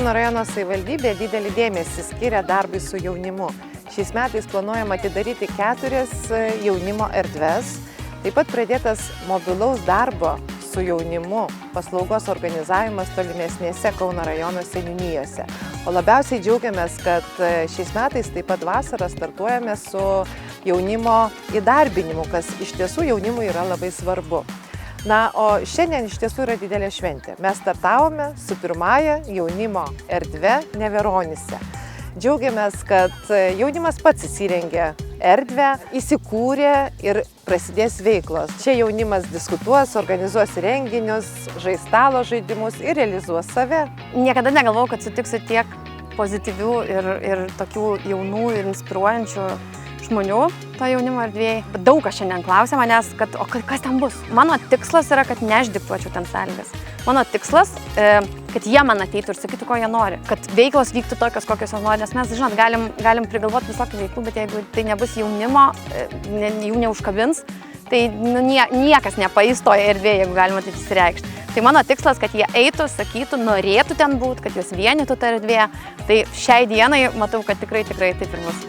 Kauno rajono savivaldybė didelį dėmesį skiria darbui su jaunimu. Šiais metais planuojama atidaryti 4 jaunimo erdves. Taip pat pradėtas mobilaus darbo su jaunimu paslaugos organizavimas tolimesnėse Kauno rajono seniūnijose. O labiausiai džiaugiamės, kad šiais metais taip pat vasarą startuojame su jaunimo įdarbinimu, kas iš tiesų jaunimui yra labai svarbu. Na, o šiandien iš tiesų yra didelė šventė. Mes startavome su pirmąja jaunimo erdve Neveronyse. Džiaugiamės, kad jaunimas pats įsirengė erdvę, įsikūrė ir prasidės veiklos. Čia jaunimas diskutuos, organizuos renginius, žais stalo žaidimus ir realizuos save. Niekada negalvojau, kad sutiksiu tiek pozityvių ir tokių jaunų ir inspiruojančių žmonių to jaunimo erdvėje. Daug kas šiandien klausia manęs, o kas ten bus. Mano tikslas yra, kad ne aš diktuočiau ten sąlygas. Mano tikslas, kad jie man ateitų ir sakytų, ko jie nori. Kad veiklos vyktų tokios, kokios jos nori. Nes mes, žinot, galim prigalvoti visokių veiklų, bet jeigu tai nebus jaunimo, jų neužkabins, tai niekas nepaeis toje erdvėje, jeigu galima taip įsireikšti. Tai mano tikslas, kad jie eitų, sakytų, norėtų ten būti, kad juos vienytų ta erdvė. Tai šiai dienai matau, kad tikrai taip ir bus.